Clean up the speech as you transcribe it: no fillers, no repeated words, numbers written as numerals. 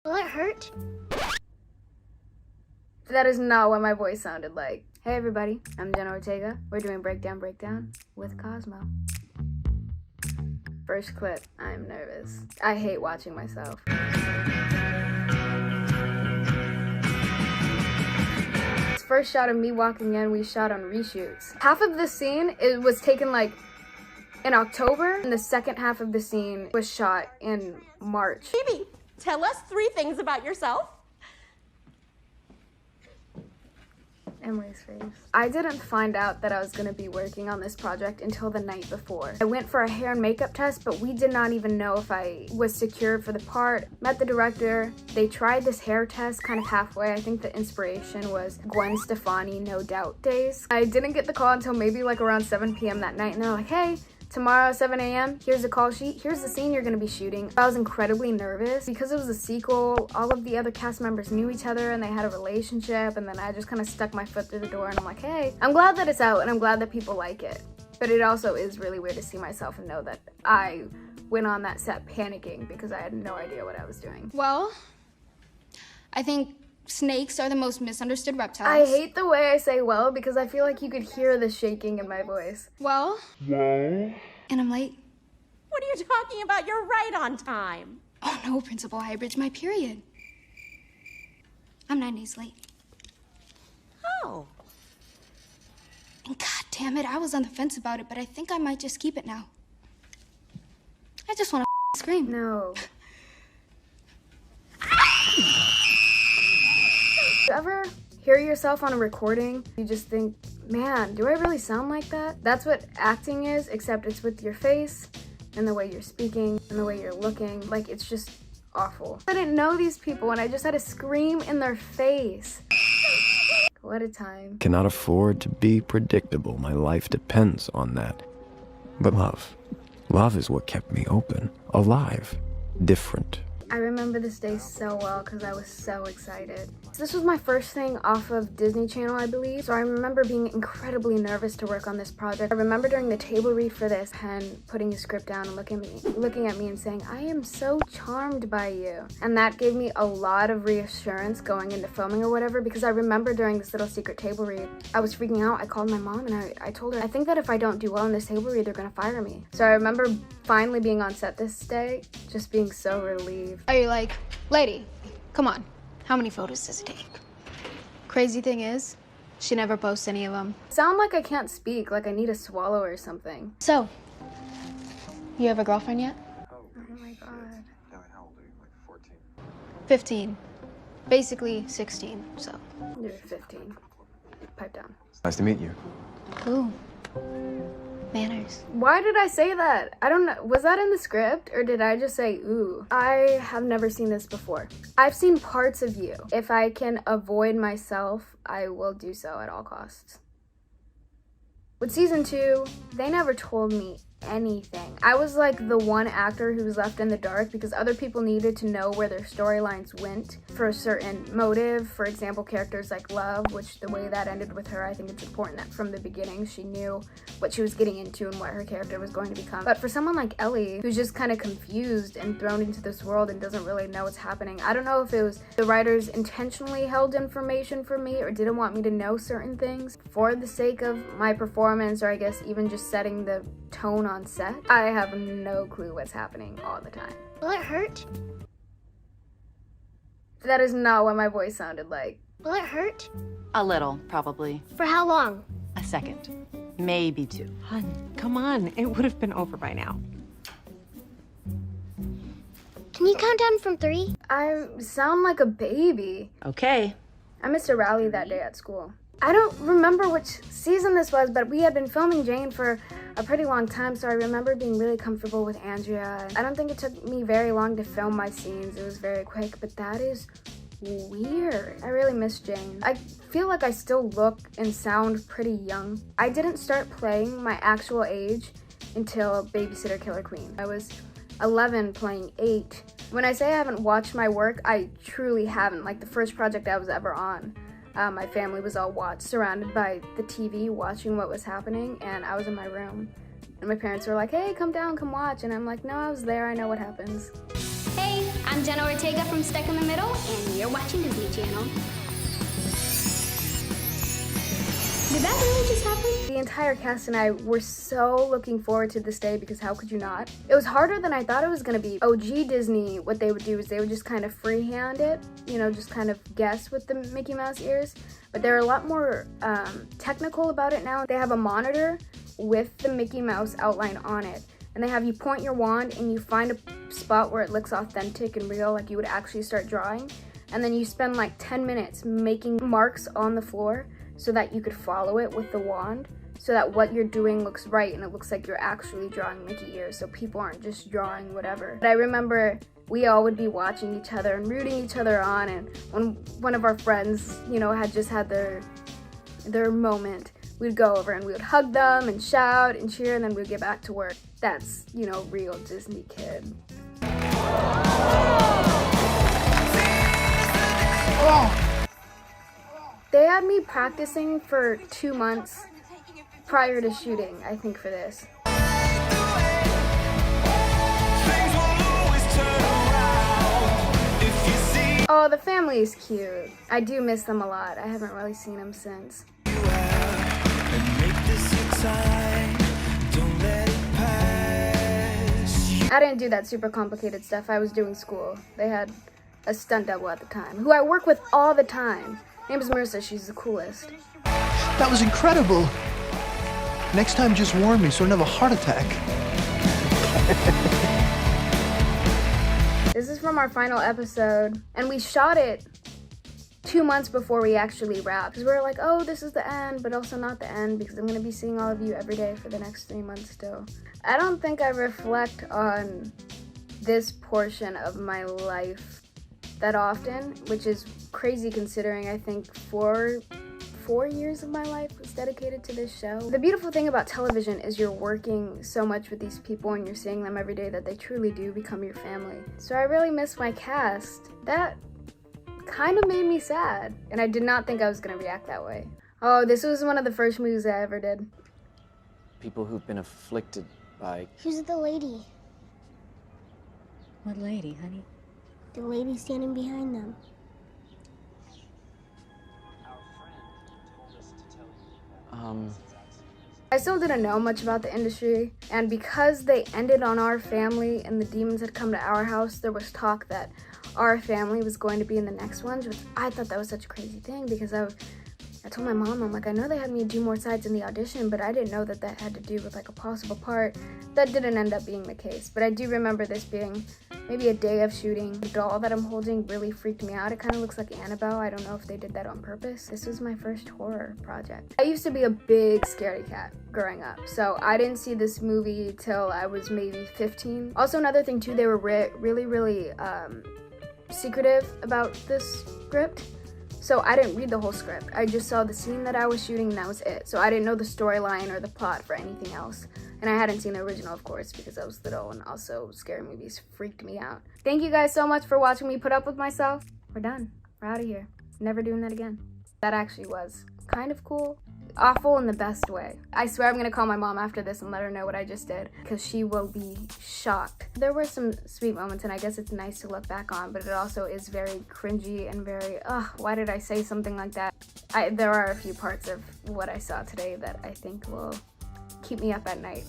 Will it hurt? That is not what my voice sounded like. Hey everybody, I'm Jenna Ортега. We're doing Breakdown with Cosmo. First clip, I'm nervous. I hate watching myself. First shot of me walking in, we shot on reshoots. Half of the scene, it was taken like in October, and the second half of the scene was shot in March. Phoebe, tell us 3 things about yourself. Emily's face. I didn't find out that I was gonna be working on this project until the night before. I went for a hair and makeup test, but we did not even know if I was secured for the part. Met the director. They tried this hair test kind of halfway. I think the inspiration was Gwen Stefani No Doubt days. I didn't get the call until maybe like around 7 p.m. that night, and they're like, hey, tomorrow 7 a.m. here's the call sheet, here's the scene you're gonna be shooting. I was incredibly nervous because it was a sequel. All of the other cast members knew each other and they had a relationship, and then I just kind of stuck my foot through the door and I'm like, hey, I'm glad that it's out and I'm glad that people like it. But it also is really weird to see myself and know that I went on that set panicking because I had no idea what I was doing. Well, I think snakes are the most misunderstood reptiles. I hate the way I say well because I feel like you could hear the shaking in my voice. Well, and I'm late. What are you talking about? You're right on time. Oh no, Principal Hybrid's my period. I'm 9 days late. Oh. And god damn it, I was on the fence about it, but I think I might just keep it now. I just want to scream. No. You ever hear yourself on a recording? You just think, man, do I really sound like that? That's what acting is, except it's with your face and the way you're speaking and the way you're looking. Like, it's just awful. I didn't know these people and I just had to scream in their face. What a time. Cannot afford to be predictable. My life depends on that. But love is what kept me open, alive, different. I remember this day so well because I was so excited. So this was my first thing off of Disney Channel, I believe. So I remember being incredibly nervous to work on this project. I remember during the table read for this, Hen putting his script down and looking at me and saying, I am so charmed by you. And that gave me a lot of reassurance going into filming or whatever, because I remember during this little secret table read, I was freaking out. I called my mom and I told her, I think that if I don't do well in this table read, they're gonna fire me. So I remember finally being on set this day, just being so relieved. Are you like, lady, come on, how many photos does it take? Crazy thing is, she never posts any of them. Sound like I can't speak, like I need a swallow or something. So, you have a girlfriend yet? Oh my god. No, how old are you? Like 14? 15. Basically 16, so. You're 15. Pipe down. Nice to meet you. Ooh. Manners. Why did I say that? I don't know. Was that in the script or did I just say ooh? I have never seen this before. I've seen parts of you. If I can avoid myself, I will do so at all costs. With season 2, they never told me anything. I was like the one actor who was left in the dark because other people needed to know where their storylines went for a certain motive. For example, characters like Love, which the way that ended with her, I think it's important that from the beginning she knew what she was getting into and what her character was going to become. But for someone like Ellie, who's just kind of confused and thrown into this world and doesn't really know what's happening, I don't know if it was the writers intentionally held information from me or didn't want me to know certain things for the sake of my performance, or I guess even just setting the tone on set. I have no clue what's happening all the time. Will it hurt? That is not what my voice sounded like. Will it hurt? A little, probably. For how long? A second. Maybe 2. Hun, come on. It would have been over by now. Can you count down from 3? I sound like a baby. Okay. I missed a rally that day at school. I don't remember which season this was, but we had been filming Jane for a pretty long time, so I remember being really comfortable with Andrea. I don't think it took me very long to film my scenes. It was very quick, but that is weird. I really miss Jane. I feel like I still look and sound pretty young. I didn't start playing my actual age until Babysitter Killer Queen. I was 11 playing 8. When I say I haven't watched my work, I truly haven't. Like the first project I was ever on, my family was all surrounded by the TV watching what was happening, and I was in my room. And my parents were like, hey, come down, come watch. And I'm like, no, I was there, I know what happens. Hey, I'm Jenna Ортега from Stuck in the Middle, and you're watching Disney Channel. Did that really just happen? The entire cast and I were so looking forward to this day because how could you not? It was harder than I thought it was gonna be. OG Disney, what they would do is they would just kind of freehand it, you know, just kind of guess with the Mickey Mouse ears. But they're a lot more technical about it now. They have a monitor with the Mickey Mouse outline on it. And they have you point your wand and you find a spot where it looks authentic and real, like you would actually start drawing. And then you spend like 10 minutes making marks on the floor so that you could follow it with the wand, so that what you're doing looks right and it looks like you're actually drawing Mickey ears, so people aren't just drawing whatever. But I remember we all would be watching each other and rooting each other on, and when one of our friends, you know, had just had their moment, we'd go over and we would hug them and shout and cheer, and then we'd get back to work. That's, you know, real Disney kid. Oh. They had me practicing for 2 months prior to shooting, I think, for this. Oh, the family is cute. I do miss them a lot. I haven't really seen them since. I didn't do that super complicated stuff. I was doing school. They had a stunt double at the time, who I work with all the time. Her name is Marissa. She's the coolest. That was incredible. Next time, just warn me so I don't have a heart attack. This is from our final episode, and we shot it 2 months before we actually wrapped. Because we were like, oh, this is the end, but also not the end, because I'm going to be seeing all of you every day for the next 3 months still. I don't think I reflect on this portion of my life that often, which is crazy considering I think 4 years of my life was dedicated to this show. The beautiful thing about television is you're working so much with these people and you're seeing them every day that they truly do become your family. So I really miss my cast. That kind of made me sad, and I did not think I was gonna react that way. Oh, this was one of the first movies I ever did. People who've been afflicted by... Who's the lady? What lady, honey? The lady standing behind them. I still didn't know much about the industry, and because they ended on our family and the demons had come to our house, there was talk that our family was going to be in the next ones, which I thought that was such a crazy thing because I told my mom, I'm like, I know they had me do more sides in the audition, but I didn't know that that had to do with like a possible part. That didn't end up being the case, but I do remember this being maybe a day of shooting. The doll that I'm holding really freaked me out. It kind of looks like Annabelle. I don't know if they did that on purpose. This was my first horror project. I used to be a big scaredy cat growing up, so I didn't see this movie till I was maybe 15. Also, another thing too, they were really secretive about this script. So I didn't read the whole script. I just saw the scene that I was shooting and that was it. So I didn't know the storyline or the plot for anything else. And I hadn't seen the original, of course, because I was little, and also scary movies freaked me out. Thank you guys so much for watching me put up with myself. We're done. We're out of here. Never doing that again. That actually was kind of cool. Awful in the best way. I swear I'm gonna call my mom after this and let her know what I just did, because she will be shocked. There were some sweet moments, and I guess it's nice to look back on, but it also is very cringy and very, why did I say something like that? There are a few parts of what I saw today that I think will keep me up at night.